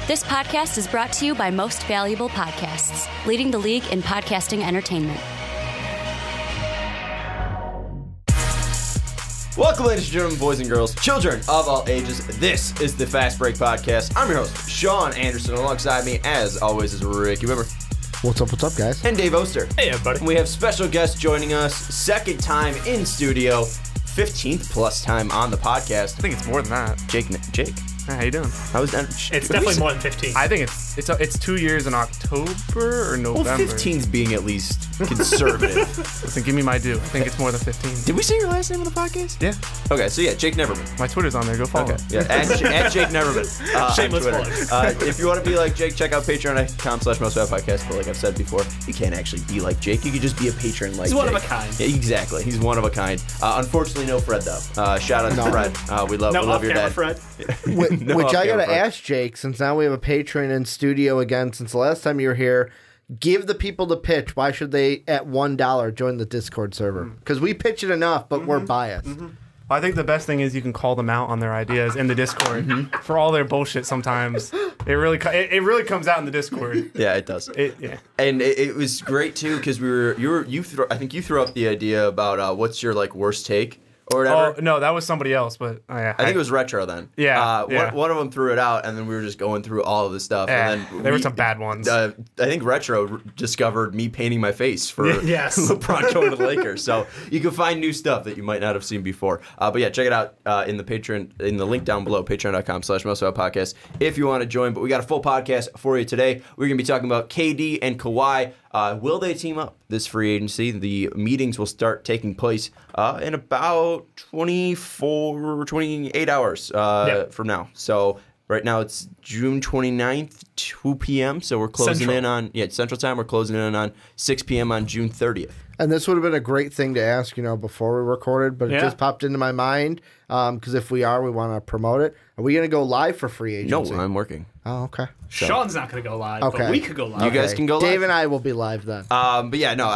This podcast is brought to you by Most Valuable Podcasts, leading the league in podcasting entertainment. Welcome, ladies and gentlemen, boys and girls, children of all ages. This is the Fast Break Podcast. I'm your host, Sean Anderson. Alongside me, as always, is Ricky Widmer. What's up, guys? And Dave Oster. Hey, everybody. And we have special guests joining us, second time in studio, 15th plus time on the podcast. I think it's more than that. Jake. Hey, how you doing? It's definitely more than 15. I think it's 2 years in October or November. Well, 15's being at least conservative. Listen, give me my due. I think it's more than 15. Did we say your last name on the podcast? Yeah. Okay, so yeah, Jake Neverman. My Twitter's on there. Go follow. Okay. Yeah, at Jake Neverman. Shameless plug. If you want to be like Jake, check out patreon.com/mostvaluablepodcast. But like I've said before, you can't actually be like Jake. You could just be a patron like Jake. He's one of a kind. Yeah, exactly. He's one of a kind. Unfortunately, no Fred, though. Shout out to Fred. We love your dad. Fred. Which I gotta ask Jake, since now we have a patron in studio again, since the last time you were here, give the people the pitch. Why should they, at $1, join the Discord server? Because we pitch it enough, but we're biased. Well, I think the best thing is you can call them out on their ideas in the Discord for all their bullshit. Sometimes it really comes out in the Discord. Yeah, it does. And it was great too because I think you threw up the idea about what's your worst take. Or whatever. Oh, no, that was somebody else, but yeah. I think it was Retro then. Yeah, One of them threw it out, and then we were just going through all of the stuff. Yeah, and then there were some bad ones. I think Retro discovered me painting my face for LeBron going to the Lakers. So you can find new stuff that you might not have seen before. But yeah, check it out in the link down below, patreon.com/mostvaluablepodcast if you want to join. But we got a full podcast for you today. We're going to be talking about KD and Kawhi. Will they team up this free agency? The meetings will start taking place in about 28 hours from now. So right now it's June 29th, 2 p.m. So we're closing in on Central Time. We're closing in on 6 p.m. on June 30th. And this would have been a great thing to ask, before we recorded, but it just popped into my mind because if we want to promote it. Are we going to go live for free agency? No, I'm working. Oh, okay. So. Sean's not going to go live, but we could go live. You guys can go live. Dave and I will be live then. But yeah, no,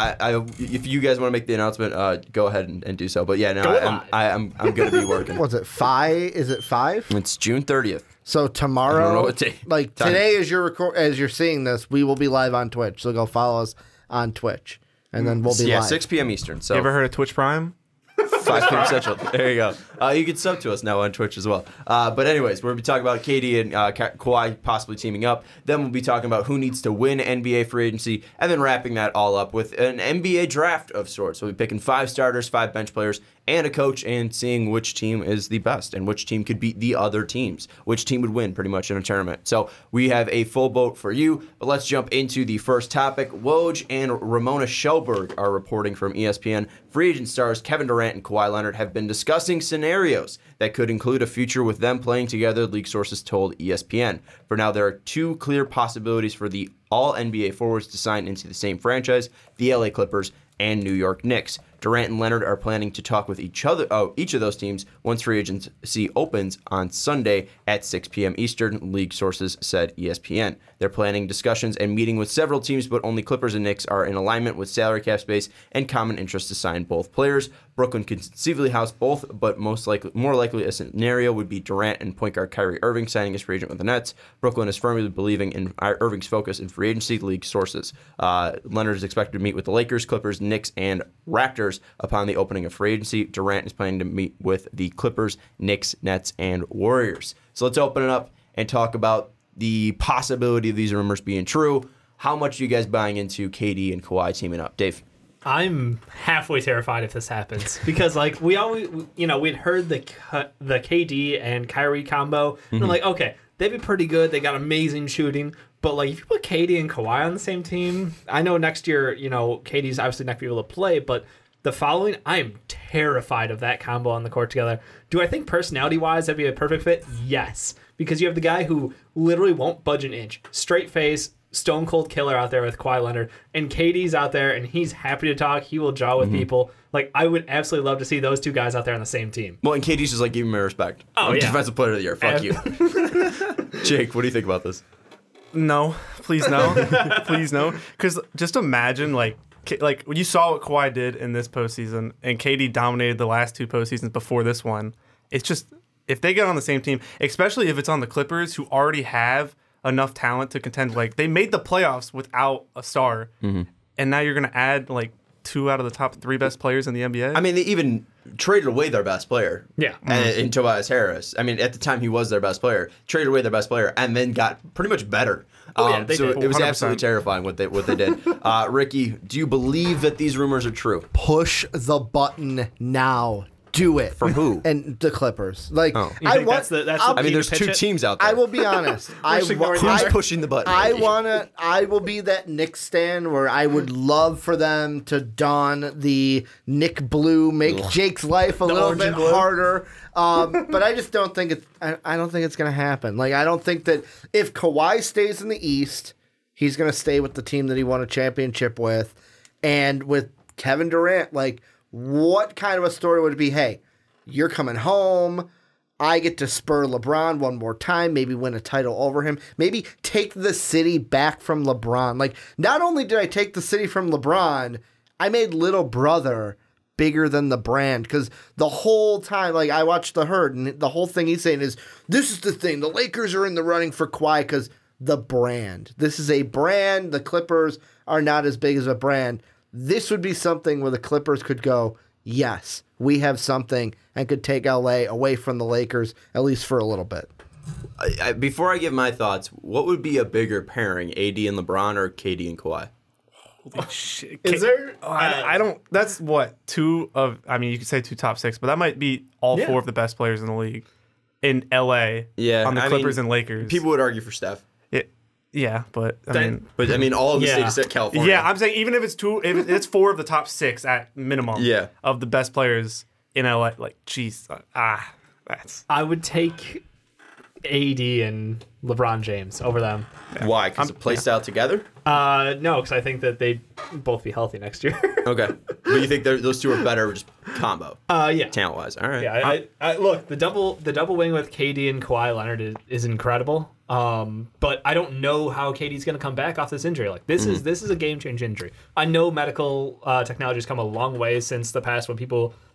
if you guys want to make the announcement, go ahead and do so. But yeah, no, I'm going to be working. What's it, 5? Is it 5? It's June 30th. So tomorrow, I don't know what day. Today as you're seeing this, we will be live on Twitch. So go follow us on Twitch. And then we'll be live. 6 p.m. Eastern. So you ever heard of Twitch Prime? 5 p.m. Central. There you go. You can sub to us now on Twitch as well. But anyways, we're going to be talking about KD and Kawhi possibly teaming up. Then we'll be talking about who needs to win NBA free agency, and then wrapping that all up with an NBA draft of sorts. So we'll be picking 5 starters, 5 bench players, and a coach, and seeing which team is the best and which team could beat the other teams, which team would win pretty much in a tournament. So we have a full boat for you, but let's jump into the first topic. Woj and Ramona Shelberg are reporting from ESPN. Free agent stars Kevin Durant and Kawhi Leonard have been discussing scenarios that could include a future with them playing together, league sources told ESPN. For now, there are 2 clear possibilities for the all-NBA forwards to sign into the same franchise, the LA Clippers and New York Knicks. Durant and Leonard are planning to talk with each of those teams once free agency opens on Sunday at 6 p.m. Eastern, league sources said ESPN. They're planning discussions and meeting with several teams, but only Clippers and Knicks are in alignment with salary cap space and common interest to sign both players. Brooklyn could conceivably house both, but more likely a scenario would be Durant and point guard Kyrie Irving signing as free agent with the Nets. Brooklyn is firmly believing in Irving's focus in free agency, league sources. Leonard is expected to meet with the Lakers, Clippers, Knicks, and Raptors upon the opening of free agency. Durant is planning to meet with the Clippers, Knicks, Nets, and Warriors. So let's open it up and talk about the possibility of these rumors being true. How much are you guys buying into KD and Kawhi teaming up? Dave? I'm halfway terrified if this happens because we always, we'd heard the KD and Kyrie combo, and I'm like, okay, they'd be pretty good. They got amazing shooting, but if you put KD and Kawhi on the same team, I know next year, KD's obviously not gonna be able to play, but the following, I am terrified of that combo on the court together. Do I think personality-wise that'd be a perfect fit? Yes, because you have the guy who literally won't budge an inch, straight face, stone cold killer out there with Kawhi Leonard, and KD's out there and he's happy to talk. He will jaw with people. I would absolutely love to see those 2 guys out there on the same team. Well, and KD's just give me my respect. Oh, yeah. Defensive player of the year. Fuck you. Jake, what do you think about this? No, please no. Please no. Because just imagine, when you saw what Kawhi did in this postseason and KD dominated the last 2 postseasons before this one, it's just, if they get on the same team, especially if it's on the Clippers, who already have enough talent to contend. Like, they made the playoffs without a star, and now you're going to add, like, 2 out of the top 3 best players in the NBA? I mean, they even traded away their best player. Yeah. In Tobias Harris. I mean, at the time, he was their best player. Traded away their best player, and then got pretty much better. They so did. it was 100%. absolutely terrifying what they did. Ricky, do you believe that these rumors are true? Push the button now. Do it. For who? And the Clippers. Like, You think that's the I mean, team there's to pitch 2 it? teams out there. I will be honest. Who's pushing the button? Ricky? I will be that Knicks stan where I would love for them to don the Nick blue, make Jake's life a little orange bit and blue. harder. But I just don't think it's. I don't think it's going to happen. Like, I don't think that if Kawhi stays in the East, he's going to stay with the team that he won a championship with, and with Kevin Durant, like, what kind of a story would it be? Hey, you're coming home. I get to spur LeBron one more time, maybe win a title over him, maybe take the city back from LeBron. Like, not only did I take the city from LeBron, I made little brother bigger than the brand. Because the whole time, like, I watched The Herd, and the whole thing he's saying is, this is the thing. The Lakers are in the running for Kawhi because the brand. This is a brand. The Clippers are not as big as a brand. This would be something where the Clippers could go, yes, we have something, and could take LA away from the Lakers, at least for a little bit. Before I give my thoughts, what would be a bigger pairing, AD and LeBron or KD and Kawhi? Holy shit. Is there? I don't. That's what 2 of. I mean, you could say 2 top 6, but that might be all 4 of the best players in the league in LA. Yeah, on the I Clippers mean, and Lakers. People would argue for Steph. Yeah, but I mean, All of the Yeah. states except California. yeah, I'm saying even if it's 2, if it's 4 of the top 6 at minimum. Yeah. of the best players in LA. Like, jeez, that's. I would take AD and LeBron James over them. Why? Because of play style together? No, because I think that they'd both be healthy next year. Okay. But you think those 2 are better just combo, Yeah. talent-wise? All right. Yeah, I look, the double wing with KD and Kawhi Leonard is incredible. But I don't know how KD's going to come back off this injury. Like, this is a game-changing injury. I know medical technology has come a long way since the past when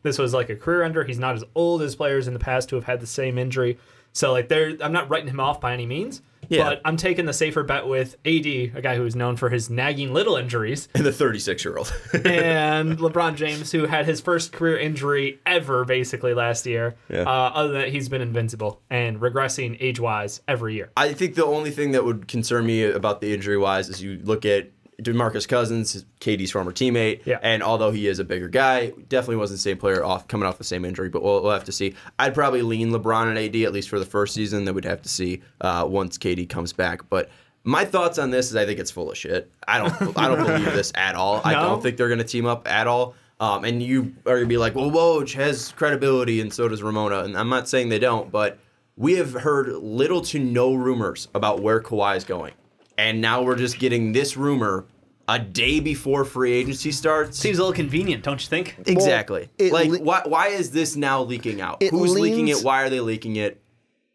this was like a career ender. He's not as old as players in the past who have had the same injury. So, like, I'm not writing him off by any means. Yeah. But I'm taking the safer bet with AD, a guy who is known for his nagging little injuries, And the 36-year-old. and LeBron James, who had his first career injury ever, basically, last year. Yeah. Other than that, he's been invincible and regressing age-wise every year. I think the only thing that would concern me about the injury-wise is you look at DeMarcus Cousins, KD's former teammate, and although he is a bigger guy, definitely wasn't the same player coming off the same injury, but we'll have to see. I'd probably lean LeBron and AD, at least for the first season. Then we'd have to see once KD comes back. But my thoughts on this is I think it's full of shit. I don't believe this at all. I don't think they're going to team up at all. And you are going to be like, well, Woj has credibility, and so does Ramona. And I'm not saying they don't, but we have heard little to no rumors about where Kawhi is going. And now we're just getting this rumor a day before free agency starts. Seems a little convenient, don't you think? Exactly. Well, Why is this now leaking out? Who's leaking it? Why are they leaking it?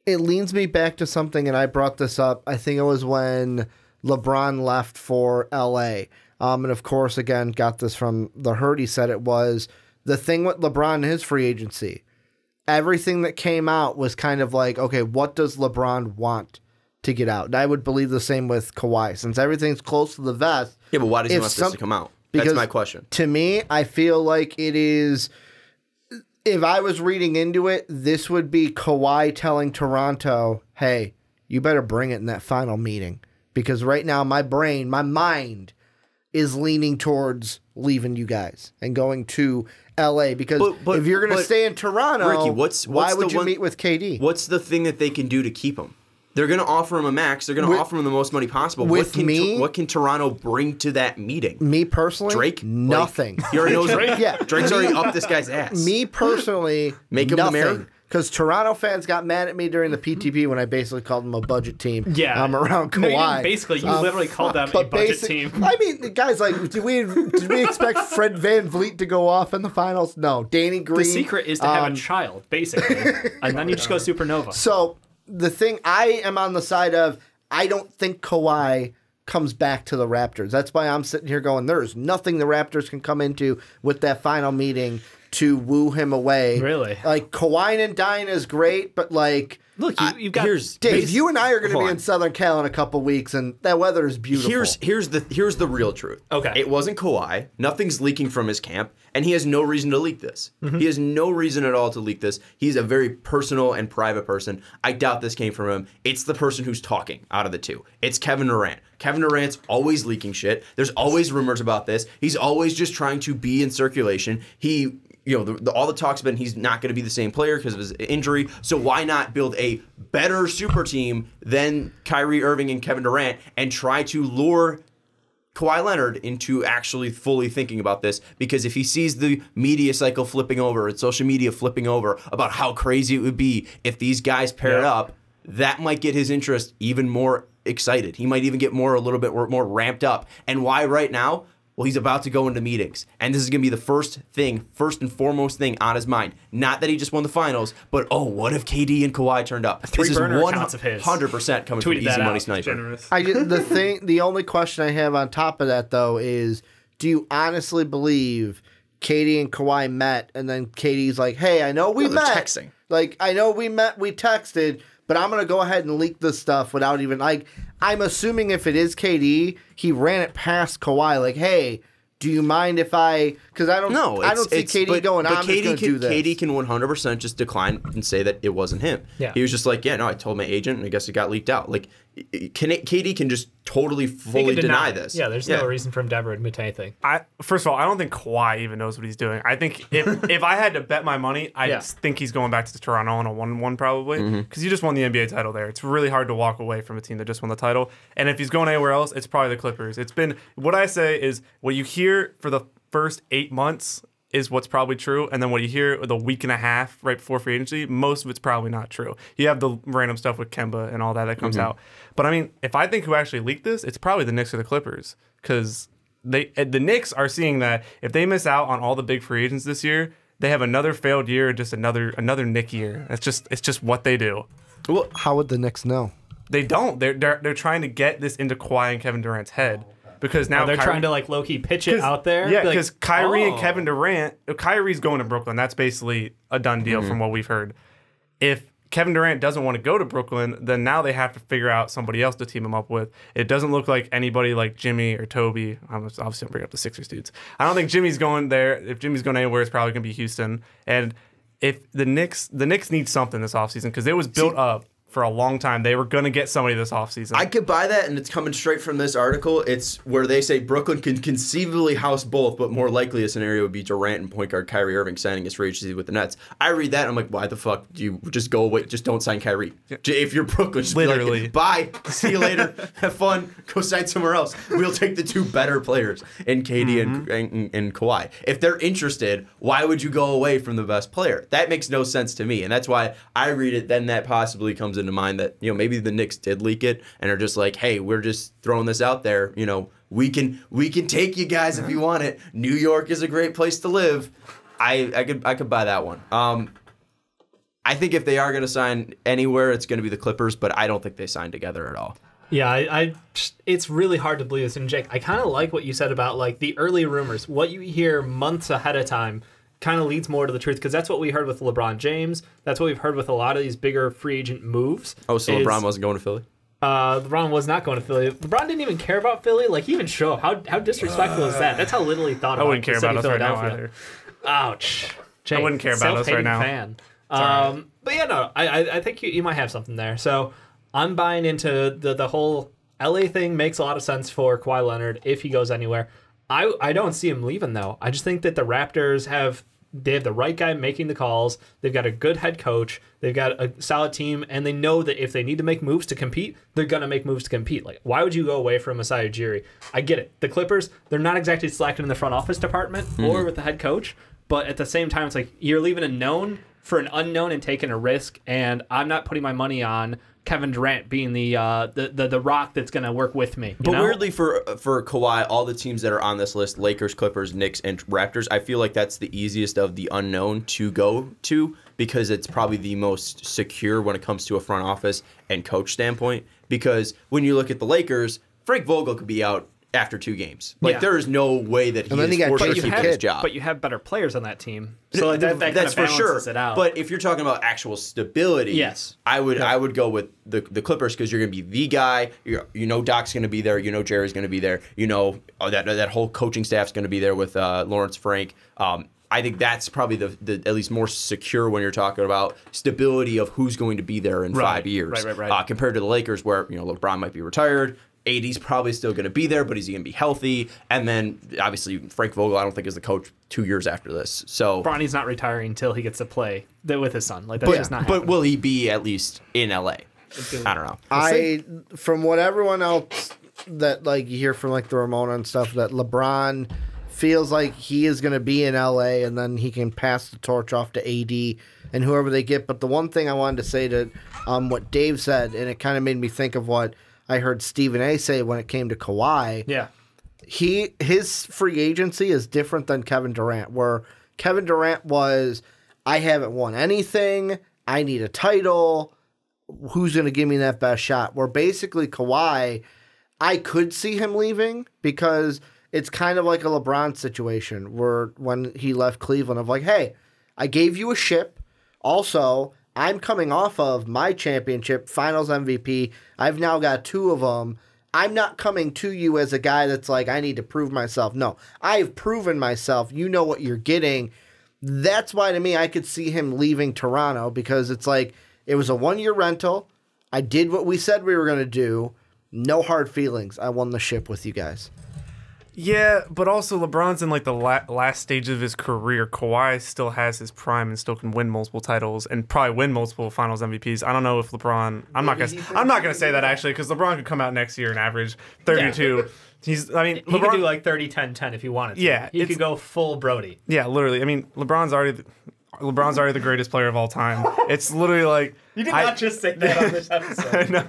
It leans me back to something, and I brought this up. I think it was when LeBron left for LA. And of course, again, got this from The Herd. He said it was the thing with LeBron and his free agency. Everything that came out was kind of like, okay, what does LeBron want to get out? And I would believe the same with Kawhi. Since everything's close to the vest. Yeah, but why does he want this to come out? That's my question. To me, I feel like it is... If I was reading into it, this would be Kawhi telling Toronto, hey, you better bring it in that final meeting. Because right now, my mind is leaning towards leaving you guys and going to LA. Because if you're going to stay in Toronto, Ricky, why would you meet with KD? What's the thing that they can do to keep him? They're going to offer him a max. They're going to offer him the most money possible. What can Toronto bring to that meeting? Me personally, Drake? Nothing. He already knows Drake? Yeah. Drake's already up this guy's ass. Me personally, Make him the mayor? nothing. Because Toronto fans got mad at me during the PTP when I basically called them a budget team. Yeah. Around Kawhi. No, you didn't basically, you literally called them a budget team. I mean, guys, like, did we expect Fred Van Vliet to go off in the finals? No. Danny Green. The secret is to have a child, basically. And then you just go supernova. So the thing, I am on the side of, I don't think Kawhi comes back to the Raptors. That's why I'm sitting here going, there's nothing the Raptors can come into with that final meeting to woo him away. Really? Like, Kawhi and Dine is great, but like... Look, you've got... Dave, you and I are going to be in Southern Cal in a couple weeks, and that weather is beautiful. Here's the real truth. Okay. It wasn't Kawhi. Nothing's leaking from his camp, and he has no reason to leak this. He has no reason at all to leak this. He's a very personal and private person. I doubt this came from him. It's the person who's talking out of the two. It's Kevin Durant. Kevin Durant's always leaking shit. There's always rumors about this. He's always just trying to be in circulation. He... all the talk's been he's not going to be the same player because of his injury. So why not build a better super team than Kyrie Irving and Kevin Durant and try to lure Kawhi Leonard into actually fully thinking about this? Because if he sees the media cycle flipping over and social media flipping over about how crazy it would be if these guys paired up, that might get his interest even more excited. He might even get a little bit more ramped up. And why right now? Well, he's about to go into meetings, and this is going to be the first and foremost thing on his mind. Not that he just won the finals, but what if KD and Kawhi turned up? This is 100% coming from Easy Money Sniper. The only question I have on top of that, though, is do you honestly believe KD and Kawhi met, and then KD's like, hey, I know we met. Texting. Like, I know we met, we texted, but I'm going to go ahead and leak this stuff without even, like, I'm assuming if it is KD, he ran it past Kawhi, like, hey, do you mind if I, because I don't see KD going, I'm just going to do this. KD can 100% just decline and say that it wasn't him. Yeah. He was just like, I told my agent, and I guess it got leaked out. Like, KD can just totally, fully deny this. Yeah, there's no reason for him to ever admit anything. First of all, I don't think Kawhi even knows what he's doing. I think if I had to bet my money, I think he's going back to Toronto on a 1-1 probably, because he just won the NBA title there. It's really hard to walk away from a team that just won the title. And if he's going anywhere else, it's probably the Clippers. It's been, what I say is, what you hear for the first 8 months is what's probably true, and then what you hear the week and a half right before free agency, most of it's probably not true. You have the random stuff with Kemba and all that comes out. But I mean, if I think who actually leaked this, it's probably the Knicks or the Clippers, because the Knicks are seeing that if they miss out on all the big free agents this year, they have another failed year, just another Knick year. It's just what they do. Well, how would the Knicks know? They don't. They're trying to get this into Kawhi and Kevin Durant's head. Because now they're trying to like low-key pitch it out there. Yeah, because Kyrie and Kevin Durant, Kyrie's going to Brooklyn. That's basically a done deal from what we've heard. If Kevin Durant doesn't want to go to Brooklyn, then now they have to figure out somebody else to team him up with. It doesn't look like anybody like Jimmy or Toby. I'm obviously going to bring up the Sixers dudes. I don't think Jimmy's going there. If Jimmy's going anywhere, it's probably going to be Houston. And if the Knicks need something this offseason, because it was built up for a long time. They were going to get somebody this offseason. I could buy that, and it's coming straight from this article. It's where they say Brooklyn can conceivably house both, but more likely a scenario would be Durant and point guard Kyrie Irving signing his free agency with the Nets. I read that, and I'm like, why the fuck do you just go away? Just don't sign Kyrie. If you're Brooklyn, just literally be like, bye, see you later, have fun, go sign somewhere else. We'll take the two better players in KD and Kawhi. If they're interested, why would you go away from the best player? That makes no sense to me, and that's why I read it. Then that possibly comes into mind that maybe the Knicks did leak it and are just like, hey, we're just throwing this out there. We can take you guys if you want it. New York is a great place to live. I could buy that one. I think if they are going to sign anywhere, it's going to be the Clippers, but I don't think they sign together at all. Yeah, it's really hard to believe this. And Jake, I kind of like what you said about like the early rumors. What you hear months ahead of time kind of leads more to the truth, because that's what we heard with LeBron James. That's what we've heard with a lot of these bigger free agent moves. Oh, so LeBron wasn't going to Philly? LeBron was not going to Philly. LeBron didn't even care about Philly. Like, he even show up. How disrespectful is that? That's how little he thought about it. I wouldn't care about us right now either. Ouch. Jake, I wouldn't care about us right now. Fan. But yeah, no, I think you might have something there. So I'm buying into the whole LA thing. Makes a lot of sense for Kawhi Leonard if he goes anywhere. I don't see him leaving, though. I just think that the Raptors have the right guy making the calls. They've got a good head coach. They've got a solid team, and they know that if they need to make moves to compete, they're going to make moves to compete. Like, why would you go away from Masai Ujiri? I get it. The Clippers, they're not exactly slacking in the front office department or with the head coach, but at the same time, it's like you're leaving a known for an unknown and taking a risk, and I'm not putting my money on Kevin Durant being the rock that's going to work with me. But weirdly for Kawhi, all the teams that are on this list, Lakers, Clippers, Knicks, and Raptors, I feel like that's the easiest of the unknown to go to, because it's probably the most secure when it comes to a front office and coach standpoint. Because when you look at the Lakers, Frank Vogel could be out after 2 games. Like, there is no way that he is forced to keep his job. But you have better players on that team. So like that that's kind of for sure. balances it out. But if you're talking about actual stability, yes, I would go with the Clippers because you're going to be the guy. You know Doc's going to be there. You know Jerry's going to be there. You know that whole coaching staff's going to be there with Lawrence Frank. I think that's probably the at least more secure when you're talking about stability of who's going to be there in 5 years. Right. Compared to the Lakers where LeBron might be retired. AD's probably still going to be there, but is he going to be healthy? And then, obviously, Frank Vogel, I don't think, is the coach 2 years after this. So Bronny's not retiring until he gets to play with his son. Like, that's just not happening. But will he be at least in LA? I don't know. From what everyone else that like you hear from like the Ramona and stuff, that LeBron feels like he is going to be in LA and then he can pass the torch off to AD and whoever they get. But the one thing I wanted to say to what Dave said, and it kind of made me think of what I heard Stephen A. say when it came to Kawhi. Yeah. His free agency is different than Kevin Durant, where Kevin Durant was, I haven't won anything, I need a title, who's going to give me that best shot? Where basically Kawhi, I could see him leaving because it's kind of like a LeBron situation where when he left Cleveland of like, hey, I gave you a ship. Also, I'm coming off of my championship, finals MVP. I've now got 2 of them. I'm not coming to you as a guy that's like, I need to prove myself. No, I've proven myself. You know what you're getting. That's why, to me, I could see him leaving Toronto because it's like, it was a 1-year rental. I did what we said we were going to do. No hard feelings. I won the ship with you guys. Yeah, but also LeBron's in like the last stage of his career. Kawhi still has his prime and still can win multiple titles and probably win multiple Finals MVPs. I don't know if LeBron. I'm not gonna say that actually because LeBron could come out next year and average 32. Yeah. He could do like 30-10-10 if he wanted to. Yeah, he could go full Brody. Yeah, literally. I mean, LeBron's already the greatest player of all time. It's literally like you did not just say that on this episode.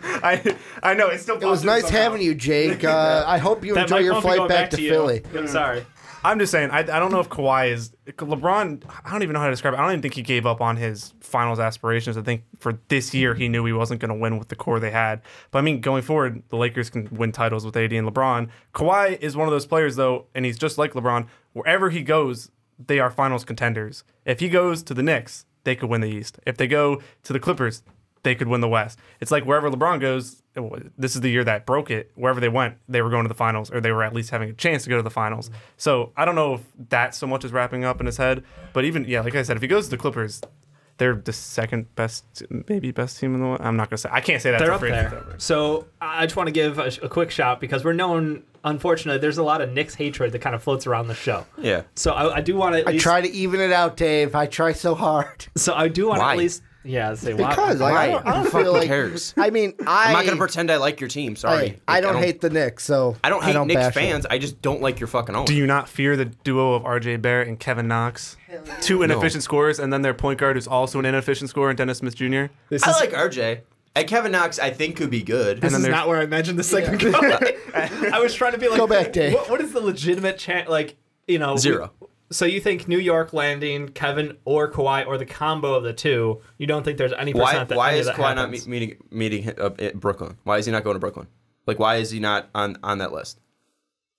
I know. It was nice having you, Jake. I hope you enjoy your flight back to Philly. I'm sorry. I'm just saying. I don't know if Kawhi is LeBron. I don't even know how to describe it. I don't even think he gave up on his finals aspirations. I think for this year he knew he wasn't going to win with the core they had. But I mean, going forward, the Lakers can win titles with AD and LeBron. Kawhi is one of those players though, and he's just like LeBron. Wherever he goes, they are finals contenders. If he goes to the Knicks, they could win the East. If they go to the Clippers, they could win the West. It's like wherever LeBron goes, this is the year that broke it. Wherever they went, they were going to the finals, or they were at least having a chance to go to the finals. So I don't know if that so much is wrapping up in his head. But even, like I said, if he goes to the Clippers, they're the second best, maybe best team in the world. I'm not going to say. I can't say that. They're up there. So I just want to give a quick shout because we're known, unfortunately, there's a lot of Knicks hatred that kind of floats around the show. Yeah. So I do want to. I try to even it out, Dave. I try so hard. So I do want to at least. Yeah, say why. Because I don't feel like. Cares? I mean, I'm not gonna pretend I like your team. Sorry, I don't hate the Knicks, so I don't hate Knicks fans. I just don't like your fucking own. Do you not fear the duo of R.J. Barrett and Kevin Knox, 2 inefficient scorers, and then their point guard who's also an inefficient scorer, Dennis Smith Jr. I like R.J. And Kevin Knox, I think, could be good. This is not where I imagined the segment going. I was trying to be like, go back, Dave. What is the legitimate chance? Like, 0. So you think New York landing Kevin or Kawhi or the combo of the two? You don't think there's any percent that why any is of that Kawhi happens? not meeting at Brooklyn? Why is he not going to Brooklyn? Like, why is he not on that list?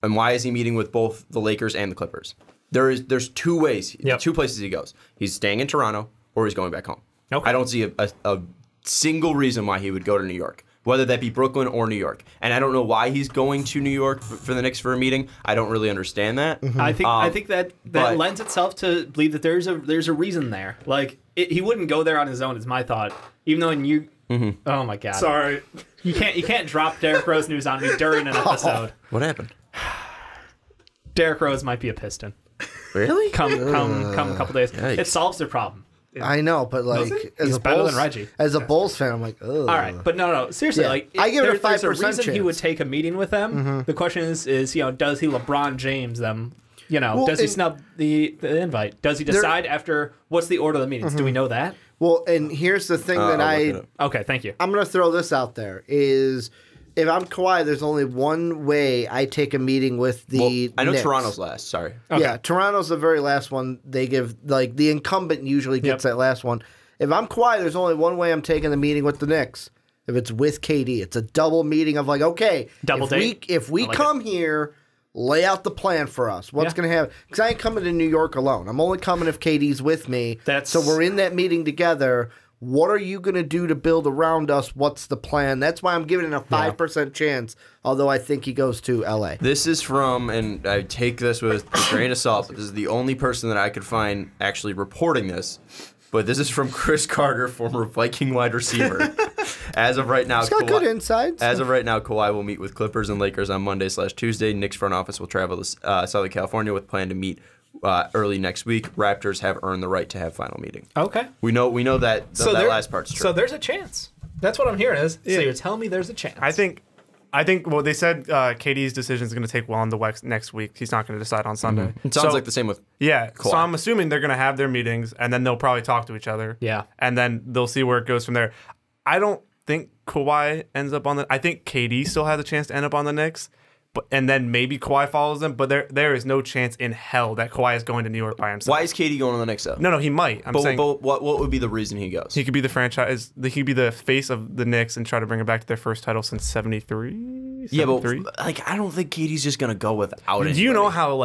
And why is he meeting with both the Lakers and the Clippers? There's 2 ways, 2 places he goes. He's staying in Toronto or he's going back home. Okay. I don't see a single reason why he would go to New York, whether that be Brooklyn or New York. And I don't know why he's going to New York for the Knicks for a meeting. I don't really understand that. Mm-hmm. I think that lends itself to believe that there's a reason there. Like he wouldn't go there on his own. Is my thought. Even though oh my god, sorry, you can't drop Derrick Rose news on me during an episode. What happened? Derrick Rose might be a Piston. Really? Come a couple days. Yikes. It solves their problem. I know, but like He's better than Reggie. As a Bulls fan, I'm like, ugh. All right, but no, seriously, like I give it a 5% there's a reason chance. he would take a meeting with them. Mm-hmm. The question is does he LeBron James them? Does he snub the invite? Does he decide after what's the order of the meetings? Mm-hmm. Do we know that? Well, and here's the thing that okay, thank you. I'm going to throw this out there is if I'm Kawhi, there's only one way I take a meeting with the I know Knicks. Toronto's last. Sorry. Okay. Yeah, Toronto's the very last one. They give like the incumbent usually gets that last one. If I'm Kawhi, there's only one way I'm taking the meeting with the Knicks, if it's with KD. It's a double meeting of like, okay, Double date. If we I like come here, lay out the plan for us. What's going to happen? Because I ain't coming to New York alone. I'm only coming if KD's with me. So we're in that meeting together. What are you going to do to build around us? What's the plan? That's why I'm giving it a 5% chance, although I think he goes to LA. This is from, and I take this with a grain of salt, but this is the only person that I could find actually reporting this. But this is from Chris Carter, former Viking wide receiver. As of right now, He's got good insights. As of right now, Kawhi will meet with Clippers and Lakers on Monday/Tuesday. Knicks front office will travel to Southern California with plan to meet early next week. Raptors have earned the right to have final meeting. Okay. We know that that last part's true. So there's a chance. That's what I'm hearing is. So you're telling me there's a chance. I think. Well, they said KD's decision is going to take well into next week. He's not going to decide on Sunday. It sounds like the same with Kawhi. So I'm assuming they're going to have their meetings and then they'll probably talk to each other. Yeah. And then they'll see where it goes from there. I don't think Kawhi ends up on I think KD still has a chance to end up on the Knicks. And then maybe Kawhi follows them, but there is no chance in hell that Kawhi is going to New York by himself. Why is KD going on the Knicks though? No, he might. I'm saying. But what would be the reason he goes? He could be the franchise. He could be the face of the Knicks and try to bring it back to their first title since '73. Yeah, but I don't think KD's just gonna go without it. Do you know how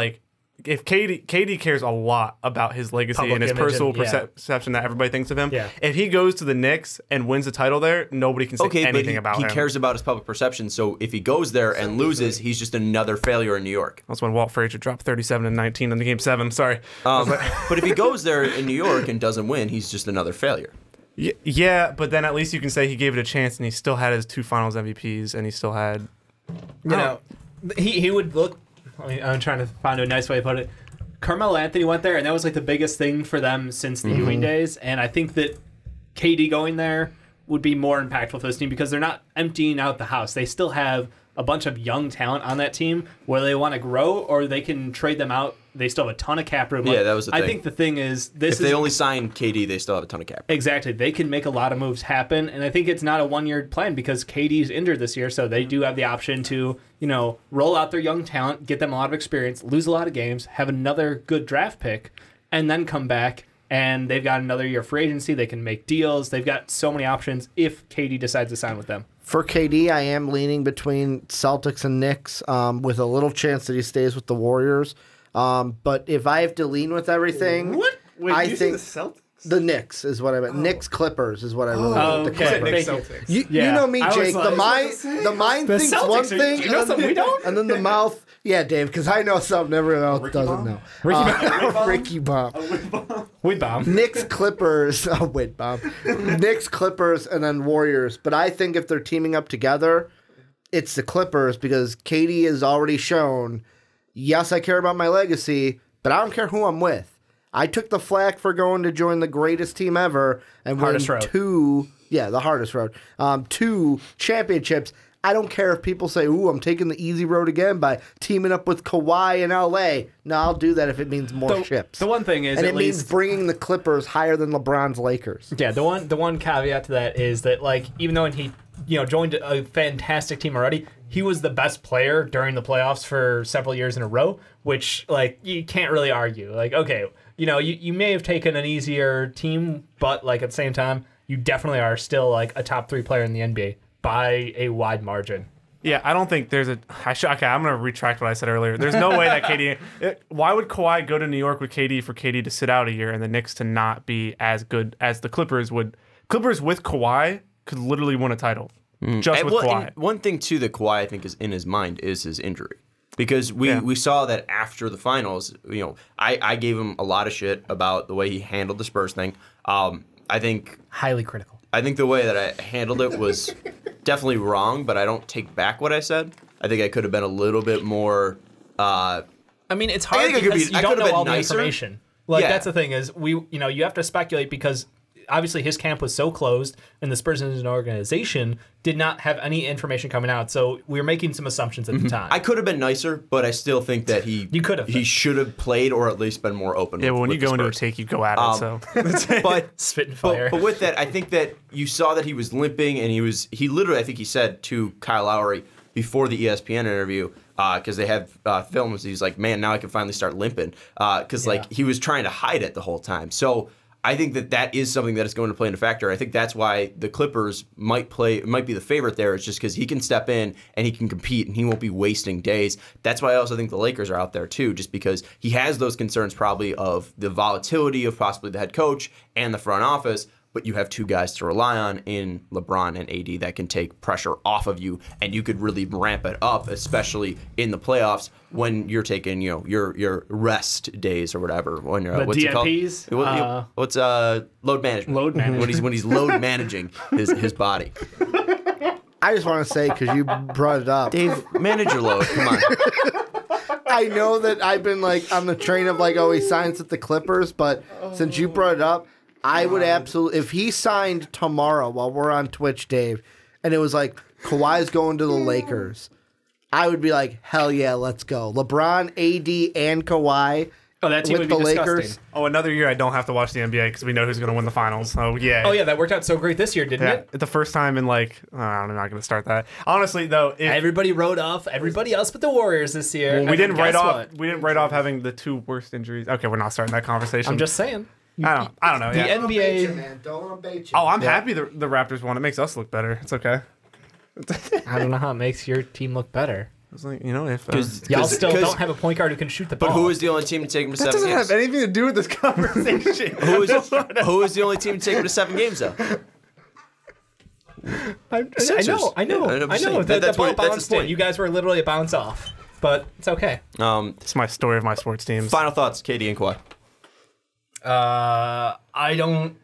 if KD cares a lot about his legacy Public and his image personal and, perception that everybody thinks of him. Yeah. If he goes to the Knicks and wins the title there, nobody can say anything about him. He cares about his public perception, so if he goes there and loses, he's just another failure in New York. That's when Walt Frazier dropped 37 and 19 in the Game 7. Sorry. But if he goes there in New York and doesn't win, he's just another failure. Yeah, but then at least you can say he gave it a chance and he still had his 2 Finals MVPs and he still had... he would look... I'm trying to find a nice way to put it. Carmelo Anthony went there, and that was like the biggest thing for them since the Ewing days. And I think that KD going there would be more impactful for this team because they're not emptying out the house. They still have a bunch of young talent on that team where they want to grow or they can trade them out. They still have a ton of cap room. Yeah, that was the thing. I think the thing is... if they only sign KD, they still have a ton of cap room. Exactly. They can make a lot of moves happen, and I think it's not a one-year plan because KD's injured this year, so they do have the option to, roll out their young talent, get them a lot of experience, lose a lot of games, have another good draft pick, and then come back, and they've got another year free agency. They can make deals. They've got so many options if KD decides to sign with them. For KD, I am leaning between Celtics and Knicks with a little chance that he stays with the Warriors. But if I have to lean with everything, Wait, I think the Celtics? The Knicks is what I meant. Knicks Clippers is what I really meant. The okay. Clippers. Thank you. You know me, I was Jake. like, the mind The thinks Celtics one are- thing, do you know something we don't? and then the mouth. Yeah, Dave, because I know something everyone else doesn't know. Ricky Bomb. Widmer. Knicks Clippers. Widmer. Knicks Clippers, and then Warriors. But I think if they're teaming up together, it's the Clippers because KD has already shown. Yes, I care about my legacy, but I don't care who I'm with. I took the flack for going to join the greatest team ever and win Hardest road. the hardest road. 2 championships. I don't care if people say, ooh, I'm taking the easy road again by teaming up with Kawhi in LA. No, I'll do that if it means more ships. The one thing is, and at it means least, bringing the Clippers higher than LeBron's Lakers. yeah, the one caveat to that is that, even though he joined a fantastic team already, he was the best player during the playoffs for several years in a row, which, you can't really argue. Okay, you may have taken an easier team, but, at the same time, you definitely are still, a top 3 player in the NBA by a wide margin. Yeah, I don't think there's okay, I'm going to retract what I said earlier. There's no way that KD... Why would Kawhi go to New York with KD for KD to sit out a year and the Knicks to not be as good as the Clippers would? Clippers with Kawhi could literally win a title just with Kawhi. And one thing, too, that Kawhi, I think, is in his mind is his injury. Because we saw that after the finals, I gave him a lot of shit about the way he handled the Spurs thing. I think... Highly critical. I think the way that I handled it was definitely wrong, but I don't take back what I said. I think I could have been a little bit more... It's hard because you don't know all the information. That's the thing is, you have to speculate because obviously his camp was so closed and the Spurs as an organization did not have any information coming out. So we were making some assumptions at the time. I could have been nicer, but I still think that he should have played or at least been more open. Yeah, when with you go the into a Spurs. take, you go at it. So, but spit and fire. But with that, I think that you saw that he was limping, and he literally, I think he said to Kyle Lowry before the ESPN interview, because they had films, he's like, man, now I can finally start limping, because he was trying to hide it the whole time. So I think that is something that is going to play into factor. I think that's why the Clippers might be the favorite there. It's just because he can step in and he can compete and he won't be wasting days. That's why I also think the Lakers are out there too, just because he has those concerns probably of the volatility of possibly the head coach and the front office. But you have two guys to rely on in LeBron and AD that can take pressure off of you, and you could really ramp it up, especially in the playoffs when you're taking, your rest days or whatever. When you're what's DNPs? It called? What's load management? Load management. When he's load managing his body. I just want to say, because you brought it up, Dave, manage your load. Come on. I know that I've been on the train of he signs at the Clippers, but since you brought it up, I would absolutely, if he signed tomorrow while we're on Twitch, Dave, and it was Kawhi's going to the Lakers, I would be hell yeah, let's go. LeBron, AD, and Kawhi that team with would be the disgusting. Lakers. Oh, another year I don't have to watch the NBA because we know who's going to win the finals. So, yeah. Oh, yeah, that worked out so great this year, didn't it? The first time in I'm not going to start that. Honestly, though, everybody wrote off everybody else but the Warriors this year. Well, we didn't write off having the two worst injuries. Okay, we're not starting that conversation. I'm just saying. I don't know. The NBA. Man. Don't bait you. Oh, I'm happy the Raptors won. It makes us look better. It's okay. I don't know how it makes your team look better. It's if y'all still don't have a point guard who can shoot the ball. But who is the only team to take him to 7 games? That doesn't have anything to do with this conversation. Who is the only team to take him to 7 games though? I know. The ball bounced in. You guys were literally a bounce off, but it's okay. It's my story of my sports teams. Final thoughts, KD and Kawhi. I don't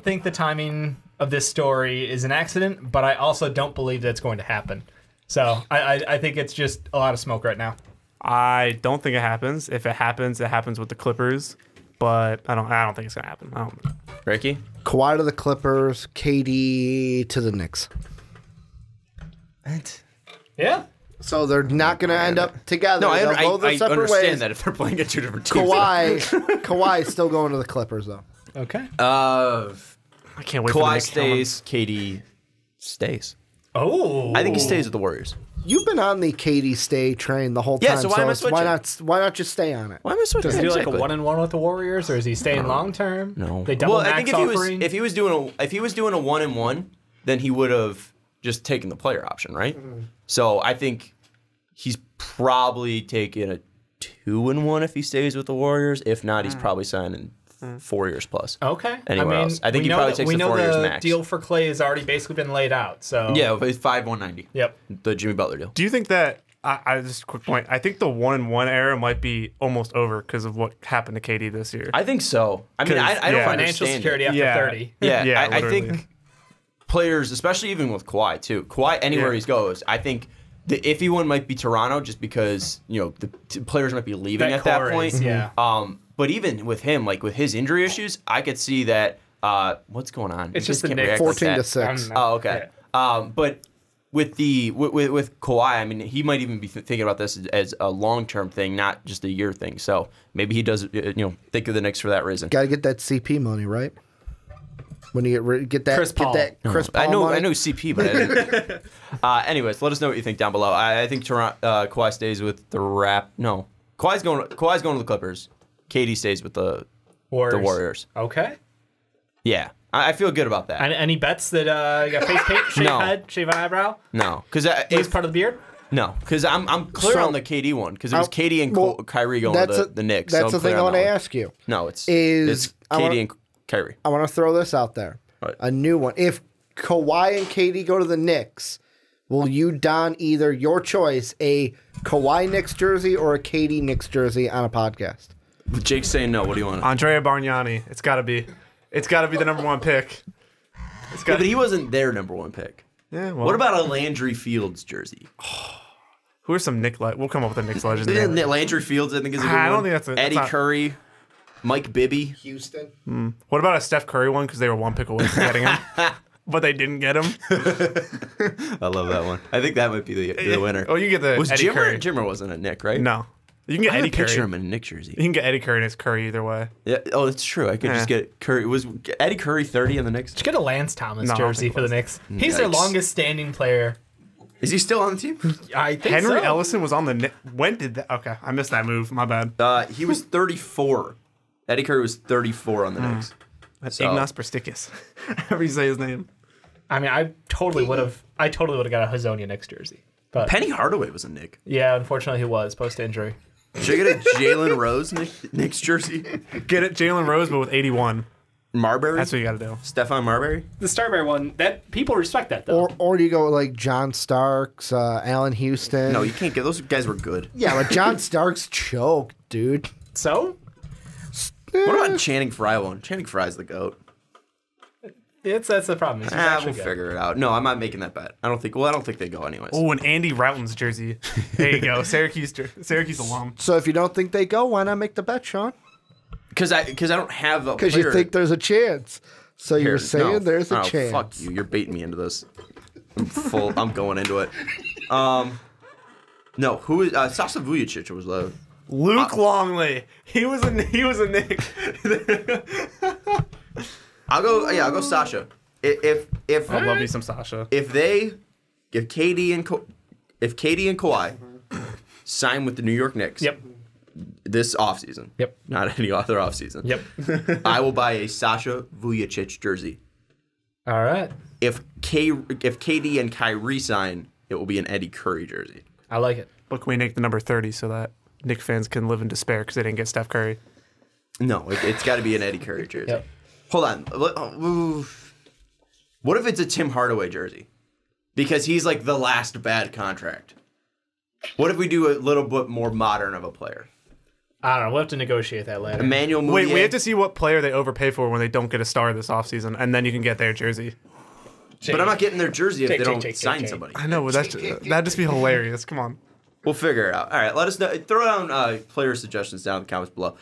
think the timing of this story is an accident, but I also don't believe that it's going to happen. So I think it's just a lot of smoke right now. I don't think it happens. If it happens with the Clippers, but I don't think it's gonna happen. Ricky? Kawhi to the Clippers, KD to the Knicks. What? Yeah. So they're not going to end up together. No, I understand ways. that if they're playing at two different teams. Kawhi's still going to the Clippers, though. Okay. I can't wait for the Kawhi Knicks stays, KD stays. Oh. I think he stays with the Warriors. You've been on the KD stay train the whole time. Yeah, so why am I switching? Why not just stay on it? Why am I switching? Does he do a 1-1 with the Warriors, or is he staying long term? No. They double I think offering? if he was doing a 1-1, then he would have just taken the player option, right? Mm-hmm. So I think he's probably taking a 2-1 if he stays with the Warriors. If not, he's probably signing 4 years plus. Okay. Anywhere else. I think he probably takes the 4 years max. We know the deal for Clay has already basically been laid out. So yeah, it's 5-190. Yep. The Jimmy Butler deal. Do you think that? I just a quick point. I think the 1-1 era might be almost over because of what happened to KD this year. I think so. I mean, I don't financial understand security after 30. Yeah, I think players, especially even with Kawhi too. Kawhi, anywhere he goes, I think the iffy one might be Toronto, just because the players might be leaving at that point. But even with him, with his injury issues, I could see that. What's going on? It's just the Knicks. 14-6. Oh, okay. Yeah. But with Kawhi, I mean, he might even be thinking about this as a long-term thing, not just a year thing. So maybe he does, think of the Knicks for that reason. Got to get that CP money, right? When you get that Chris Paul. Chris Paul I know CP, but I didn't. Anyways, let us know what you think down below. I think Kawhi stays with the No, Kawhi's going to the Clippers. KD stays with the Warriors. Okay. Yeah, I feel good about that. Any bets that you got face paint, shave head, shave an eyebrow? No, because lose part of the beard. No, because I'm clear on the KD one, because it was KD and Kyrie going to the Knicks. That's the thing I want to ask you. No, it's KD and Kyrie. I want to throw this out there. Right. A new one. If Kawhi and KD go to the Knicks, will you don either your choice, a Kawhi Knicks jersey or a KD Knicks jersey on a podcast? Jake's saying no. What do you want? Andrea Bargnani. It's got to be the #1 pick. But he wasn't their #1 pick. Yeah. Well, what about a Landry Fields jersy? Who are some Knicks? We'll come up with a Knicks legend. Landry Fields, I think, is a good one. I don't think that's Eddie Curry, Mike Bibby, Houston. What about a Steph Curry one? Because they were 1 pick away from getting him, but they didn't get him. I love that one. I think that might be the winner. Oh, you get the Eddie Curry. Jimmer wasn't a Knick, right? No. You can get Eddie Curry. Picture him in a Knicks jersey. You can get Eddie Curry and it's Curry either way. Yeah. Oh, that's true. I could just get Curry. Was Eddie Curry 30 in the Knicks? Just get a Lance Thomas jersey for the Knicks. He's their longest standing player. Is he still on the team? I think Henry Ellison was on the Knicks. When did that? Okay, I missed that move. My bad. He was 34 Eddie Curry was 34 on the Knicks. That's Ignas Brzezikis. However you say his name. I mean, I totally would have got a Hazonia Knicks jersey. But Penny Hardaway was a Knick. yeah, unfortunately he was post-injury. Should I get a Jalen Rose Knicks jersey? Get it, Jalen Rose, but with 81. Marbury? That's what you got to do. Stephon Marbury? The Starberry one, that people respect that though. Or do you go with like John Starks, Allen Houston? No, you can't get those guys were good. Yeah, but John Starks choked, dude. So What about Channing Frye one? Channing Frye's the GOAT. that's the problem. He's We'll actually good. figure it out. No, I'm not making that bet. I don't think they go anyways. Oh, an Andy Routon's jersey. There you go. Syracuse alum. So if you don't think they go, why not make the bet, Sean? Because I don't have a Because player. you think there's a chance. So Here, you're saying no. there's a Oh, chance. Fuck you. You're baiting me into this. I'm going into it. No, who is Sasa Vujacic was the Luke Longley. He was a Knick. I'll go Sasha. If I love me some Sasha. if KD and Kawhi sign with the New York Knicks Yep. this offseason, Yep. not any other offseason, Yep. I will buy a Sasha Vujacic jersey. All right. If KD and Kyrie sign, it will be an Eddie Curry jersey. I like it. But can we make the number 30 so that Knick fans can live in despair because they didn't get Steph Curry? No, it's got to be an Eddie Curry jersey. Yep. Hold on. What if it's a Tim Hardaway jersey? Because he's like the last bad contract. What if we do a little bit more modern of a player? I don't know. We'll have to negotiate that later. Emmanuel Mudiay. Wait, we have to see what player they overpay for when they don't get a star this offseason, and then you can get their jersey. But I'm not getting their jersey if Jake, they don't Jake, sign Jake. somebody. I know, but that'd just be hilarious. Come on. We'll figure it out. All right, let us know. Throw down player suggestions down in the comments below.